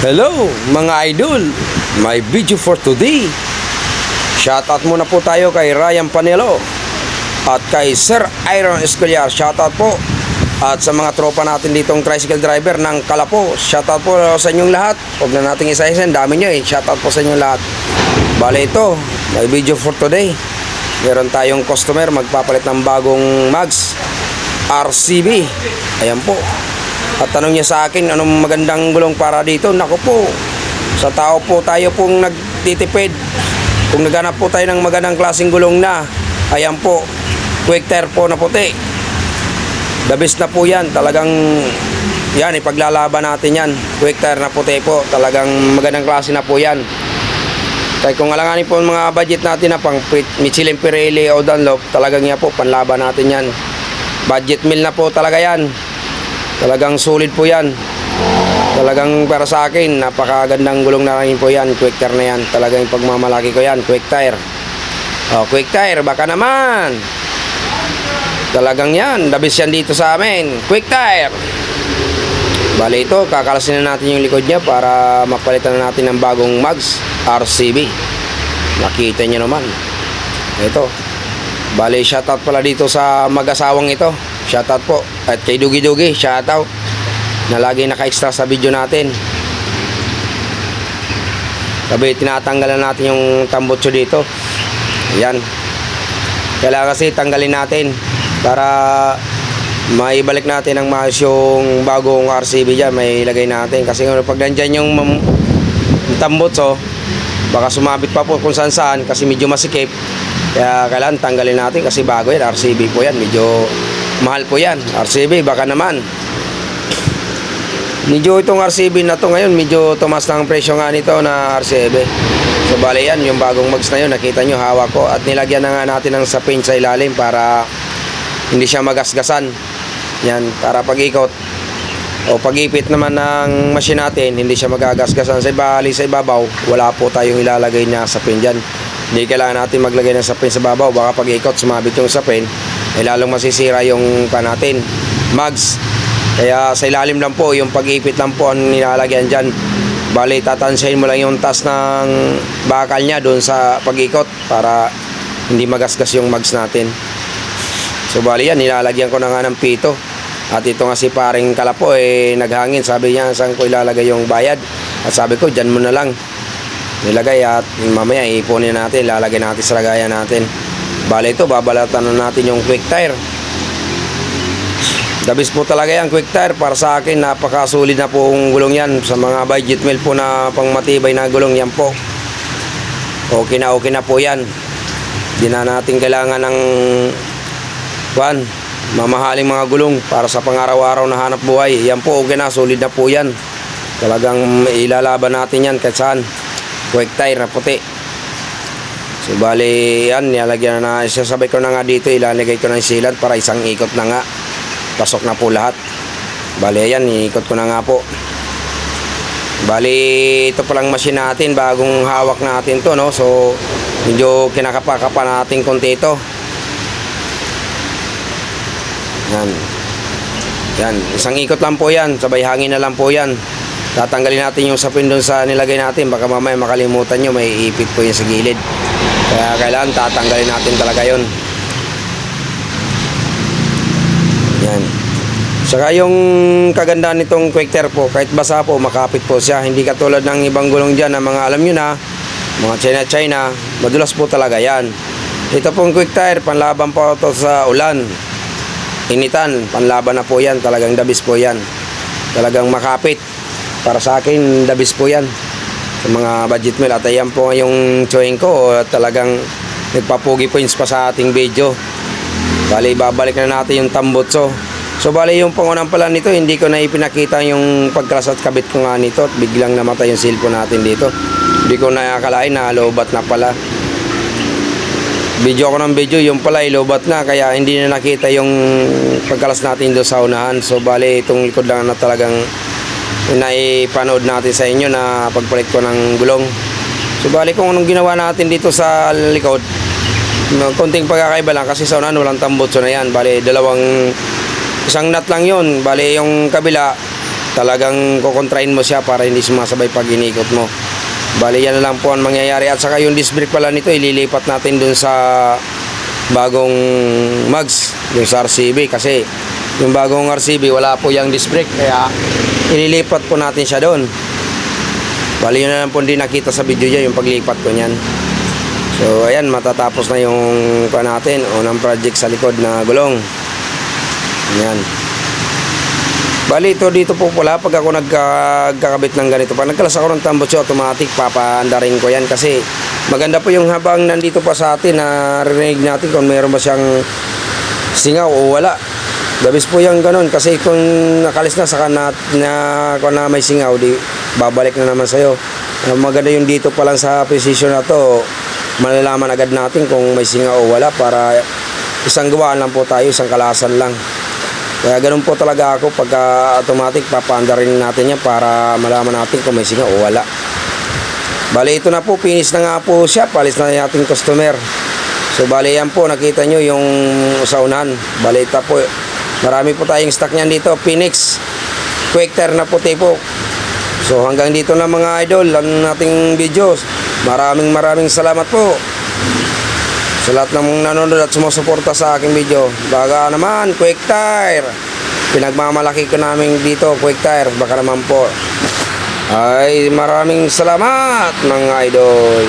Hello mga idol, my video for today. Shoutout muna po tayo kay Ryan Panelo at kay Sir Iron Escolar. Shoutout po. At sa mga tropa natin ditong tricycle driver ng Kalapo, shoutout po sa inyong lahat. Huwag na nating isa-isa, dami nyo eh. Shoutout po sa inyong lahat. Bale ito, my video for today. Meron tayong customer magpapalit ng bagong mags RCB. Ayan po. At tanong niya sa akin, anong magandang gulong para dito? Naku po, sa tao po tayo pong nagtitipid. Kung naghanap po tayo ng magandang klaseng gulong na, ayan po, quick tire po na puti. The best na po yan. Talagang, yan, ipaglalaban natin yan. Quick tire na puti po. Talagang magandang klase na po yan. Kaya kung alanganin po mga budget natin na pang Michelin, Pirelli o Dunlop, talagang yan po, panlaban natin yan. Budget meal na po talaga yan. Talagang sulit po yan. Talagang para sa akin, napakagandang gulong na rin po yan. Quick tire na yan. Talagang pagmamalaki ko yan. Quick tire. O, quick tire, baka naman. Talagang yan. Dabis yan dito sa amin. Quick tire. Bale ito, kakalasin na natin yung likod niya para mapalitan na natin ng bagong mags RCB. Nakita nyo naman. Ito. Bale, shoutout pala dito sa mag-asawang ito. Shoutout po. At kay Dugi Dugi, shoutout. Na lagi naka-extra sa video natin. Sabi, tinatanggalan natin yung tambutso dito. Ayan. Kailangan kasi tanggalin natin para maibalik natin ang maayos yung bagong RCB dyan. May ilagay natin. Kasi pag nandyan yung tambutso, baka sumabit pa po kung saan saan kasi medyo masikip. Kaya kailangan tanggalin natin kasi bago yan. RCB po yan. Medyo mahal po yan. RCB baka naman. Medyo itong RCB na to ngayon, medyo tumas ng presyo nga nito na RCB. So bale yan, yung bagong mags na yun, nakita nyo hawak ko. At nilagyan na nga natin ng sapin sa ilalim para hindi siya magasgasan. Yan, para pag-ikot o pag-ipit naman ng machine natin, hindi siya magagasgasan. Sa ibabaw, wala po tayong ilalagay na sapin dyan. Hindi kailangan natin maglagay ng sapin sa babaw. Baka pag-ikot, sumabit yung sapin, lalong masisira yung natin mags. Kaya sa ilalim lang po, yung pag-ipit lang po ang nilalagyan dyan. Bali, tatansihin mo lang yung taas ng bakal niya doon sa pag-ikot para hindi magasgas yung mags natin. So bali yan, nilalagyan ko na nga ng pito. At ito nga si paring Kalapo naghangin. Sabi niya, saan ko ilalagay yung bayad? At sabi ko, dyan mo na lang nilagay at mamaya ipunin natin, lalagay natin sa lagayan natin. Bali ito, babalatan na natin yung quick tire. Dabis po talaga yan, quick tire. Para sa akin, napakasulit na po ang gulong yan. Sa mga budget meal po na pangmatibay na gulong yan po, okay na po yan. Hindi na natin kailangan ng mamahaling mga gulong para sa pang-araw-araw na hanap buhay. Yan po, okay na, solid na po yan. Talagang ilalaban natin yan kahit saan. Quick tire na puti. So bali yan, nilalagyan na, sasabay ko na nga dito, ilalagay ko na yung sealant para isang ikot na nga. Pasok na po lahat. Bali yan, iikot ko na nga po. Bali ito palang machine natin, bagong hawak natin to, no? So medyo kinakapa-kapa natin konti ito. Yan. Yan, isang ikot lang po yan, sabay hangin na lang po yan. Tatanggalin natin yung sapin doon sa nilagay natin. Baka mamaya makalimutan nyo, may ipit po yan sa gilid. Kaya kailangan tatanggalin natin talaga yon. Yan. Saka yung kagandahan nitong quick tire po, kahit basa po, makapit po siya. Hindi katulad ng ibang gulong dyan na mga alam nyo na, mga China, madulas po talaga yan. Ito pong quick tire, panlaban po ito sa ulan, initan, panlaban na po yan. Talagang dabis po yan. Talagang makapit. Para sa akin, dabis po yan sa mga budget meal. At ayan po yung chewing ko, talagang nagpapugi points pa sa ating video. Bali, babalik na natin yung tambutso. So bali, yung pangunang pala nito, hindi ko na ipinakita yung pagklas at kabit ko nga nito. At biglang namatay yung cellphone natin dito. Hindi ko na akalain na lobat na pala. Video ko ng video, yung pala lobat na. Kaya hindi na nakita yung pagkalas natin doon sa unahan. So bali, itong likod lang na talagang naipanood natin sa inyo na pagpalit ko ng gulong. So bali, kung anong ginawa natin dito sa likod, konting pagkakaiba lang kasi sa unahan walang tambutso na yan. Bali, isang nut lang yun. Bali, yung kabila talagang kukontrain mo siya para hindi sumasabay pag inikot mo. Bali yan na lang po ang mangyayari. At saka yung disc brake pala nito ililipat natin dun sa bagong mags, yung sa RCB, kasi yung bagong RCB wala po yung disc brake, kaya ililipat po natin siya doon. Bali yun na lang po hindi nakita sa video dyan, yung paglipat ko nyan. So ayan, matatapos na yung natin, unang project sa likod na gulong. Ayan. Bali ito dito po pala pag ako nagkakabit ng ganito, pag nagkalas ako ng tambutso automatic, papaandarin ko yan kasi maganda po yung habang nandito pa sa atin na narinig natin kung meron ba siyang singaw o wala. Dabis po yung ganun kasi kung nakalis na saka kung na may singaw, di babalik na naman sa'yo. Maganda yung dito pa lang sa precision na to, malalaman agad natin kung may singaw o wala para isang gawaan lang po tayo, isang kalasan lang. Kaya ganun po talaga ako pagka automatic, papaandarin natin yan para malaman natin kung may singaw o wala. Bali ito na po, finish na nga po siya, palis na natin customer. So bali yan po, nakita nyo yung sa unahan. Bali ito po, marami po tayong stock nyan dito, Phoenix Quick Tire na puti po. So hanggang dito na mga idol ang ating videos. Maraming salamat po sa lahat ng nanonood at sumusuporta sa aking video. Baga naman, Quick Tire, pinagmamalaki ko namin dito, Quick Tire. Baka naman po ay maraming salamat mga idol.